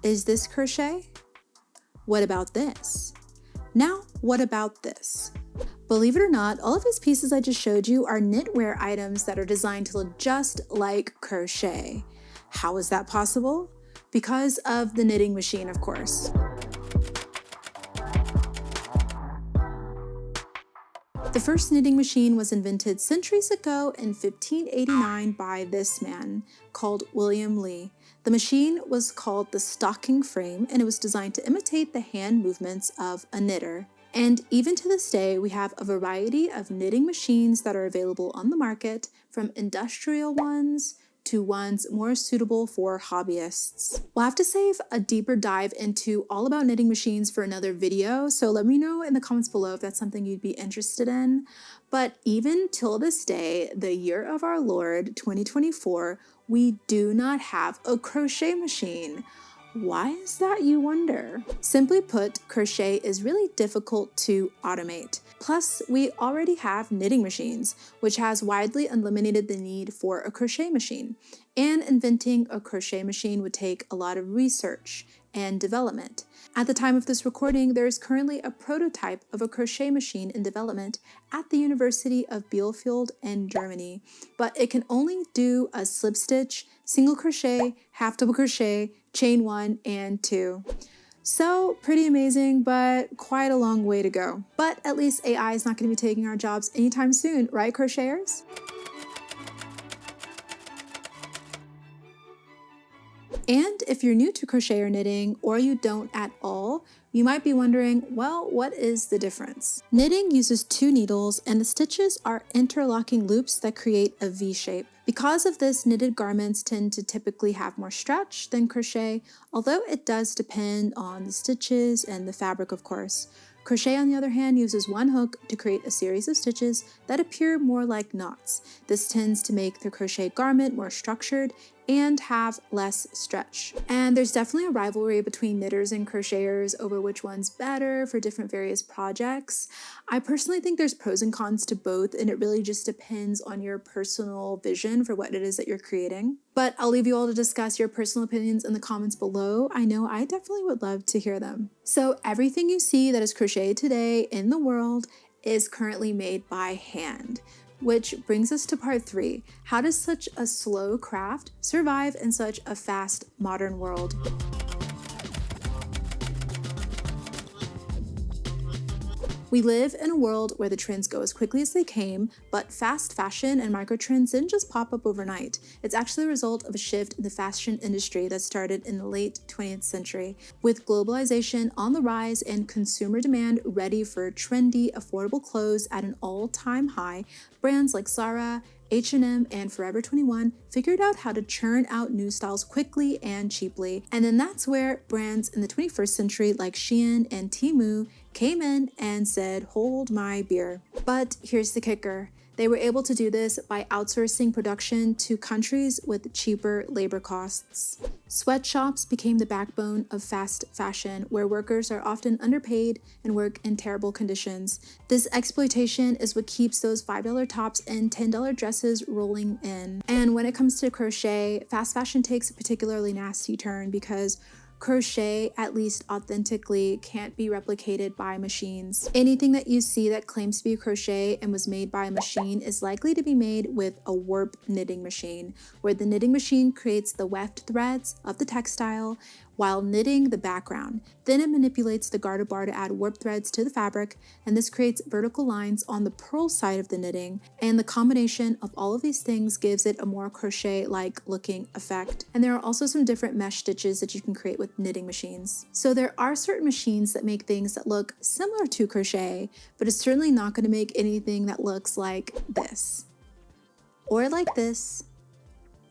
Is this crochet? What about this? Now, what about this? Believe it or not, all of these pieces I just showed you are knitwear items that are designed to look just like crochet. How is that possible? Because of the knitting machine, of course. The first knitting machine was invented centuries ago in 1589 by this man called William Lee. The machine was called the stocking frame, and it was designed to imitate the hand movements of a knitter. And even to this day, we have a variety of knitting machines that are available on the market, from industrial ones to ones more suitable for hobbyists. We'll have to save a deeper dive into all about knitting machines for another video, so let me know in the comments below if that's something you'd be interested in. But even till this day, the year of our Lord, 2024, we do not have a crochet machine. Why is that, you wonder? Simply put, crochet is really difficult to automate. Plus, we already have knitting machines, which has widely eliminated the need for a crochet machine. And inventing a crochet machine would take a lot of research and development. At the time of this recording, there is currently a prototype of a crochet machine in development at the University of Bielefeld in Germany, but it can only do a slip stitch, single crochet, half double crochet, chain 1 and 2. So pretty amazing, but quite a long way to go. But at least AI is not going to be taking our jobs anytime soon, right, crocheters? And if you're new to crochet or knitting, or you don't at all, you might be wondering, well, what is the difference? Knitting uses 2 needles, and the stitches are interlocking loops that create a V shape. Because of this, knitted garments tend to typically have more stretch than crochet, although it does depend on the stitches and the fabric, of course. Crochet, on the other hand, uses 1 hook to create a series of stitches that appear more like knots. This tends to make the crochet garment more structured and have less stretch. And there's definitely a rivalry between knitters and crocheters over which one's better for different various projects. I personally think there's pros and cons to both, and it really just depends on your personal vision for what it is that you're creating. But I'll leave you all to discuss your personal opinions in the comments below. I know I definitely would love to hear them. So everything you see that is crocheted today in the world is currently made by hand. Which brings us to part 3. How does such a slow craft survive in such a fast modern world? We live in a world where the trends go as quickly as they came, but fast fashion and microtrends didn't just pop up overnight. It's actually a result of a shift in the fashion industry that started in the late 20th century. With globalization on the rise and consumer demand ready for trendy, affordable clothes at an all-time high, brands like Zara, H&M, and Forever 21 figured out how to churn out new styles quickly and cheaply. And then that's where brands in the 21st century like Shein and Temu came in and said, hold my beer. But here's the kicker. They were able to do this by outsourcing production to countries with cheaper labor costs. Sweatshops became the backbone of fast fashion, where workers are often underpaid and work in terrible conditions. This exploitation is what keeps those $5 tops and $10 dresses rolling in. And when it comes to crochet, fast fashion takes a particularly nasty turn because crochet, at least authentically, can't be replicated by machines. Anything that you see that claims to be crochet and was made by a machine is likely to be made with a warp knitting machine, where the knitting machine creates the weft threads of the textile while knitting the background. Then it manipulates the garter bar to add warp threads to the fabric, and this creates vertical lines on the purl side of the knitting, and the combination of all of these things gives it a more crochet-like looking effect. And there are also some different mesh stitches that you can create with knitting machines. So there are certain machines that make things that look similar to crochet, but it's certainly not going to make anything that looks like this, or like this,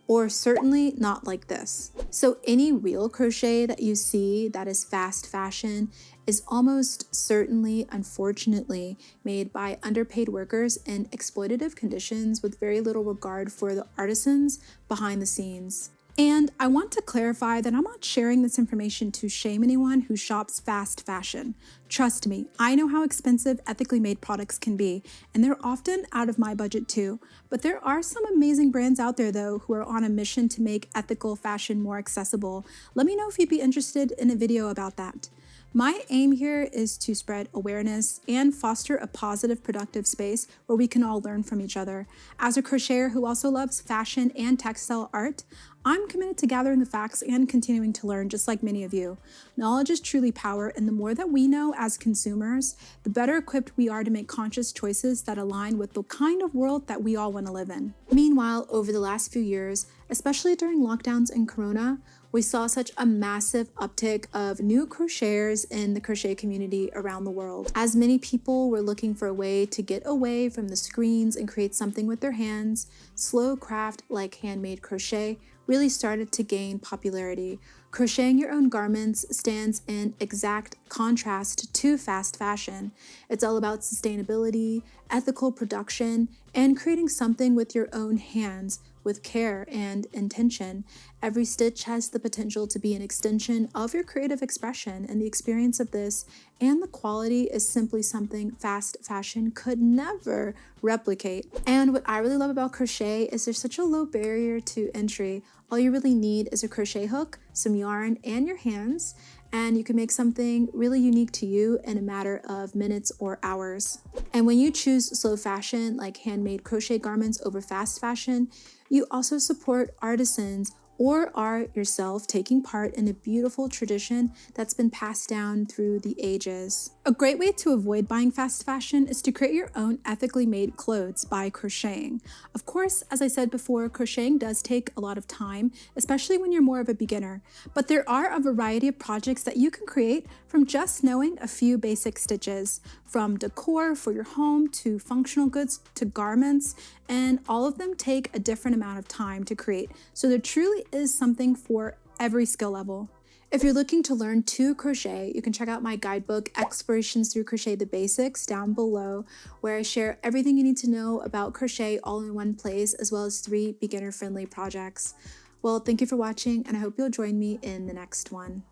or certainly not like this. So any real crochet that you see that is fast fashion is almost certainly, unfortunately, made by underpaid workers in exploitative conditions with very little regard for the artisans behind the scenes. And I want to clarify that I'm not sharing this information to shame anyone who shops fast fashion. Trust me, I know how expensive ethically made products can be, and they're often out of my budget too. But there are some amazing brands out there though who are on a mission to make ethical fashion more accessible. Let me know if you'd be interested in a video about that. My aim here is to spread awareness and foster a positive, productive space where we can all learn from each other. As a crocheter who also loves fashion and textile art, I'm committed to gathering the facts and continuing to learn just like many of you. Knowledge is truly power, and the more that we know as consumers, the better equipped we are to make conscious choices that align with the kind of world that we all want to live in. Meanwhile, over the last few years, especially during lockdowns and Corona, we saw such a massive uptick of new crocheters in the crochet community around the world. As many people were looking for a way to get away from the screens and create something with their hands, slow craft like handmade crochet really started to gain popularity. Crocheting your own garments stands in exact contrast to fast fashion. It's all about sustainability, ethical production, and creating something with your own hands with care and intention. Every stitch has the potential to be an extension of your creative expression, and the experience of this and the quality is simply something fast fashion could never replicate. And what I really love about crochet is there's such a low barrier to entry. All you really need is a crochet hook, some yarn, and your hands, and you can make something really unique to you in a matter of minutes or hours. And when you choose slow fashion like handmade crochet garments over fast fashion, you also support artisans or are yourself taking part in a beautiful tradition that's been passed down through the ages. A great way to avoid buying fast fashion is to create your own ethically made clothes by crocheting. Of course, as I said before, crocheting does take a lot of time, especially when you're more of a beginner, but there are a variety of projects that you can create from just knowing a few basic stitches, from decor for your home to functional goods to garments, and all of them take a different amount of time to create. So there truly is something for every skill level. If you're looking to learn to crochet, you can check out my guidebook, Explorations Through Crochet the Basics, down below, where I share everything you need to know about crochet all in one place, as well as 3 beginner-friendly projects. Well, thank you for watching, and I hope you'll join me in the next one.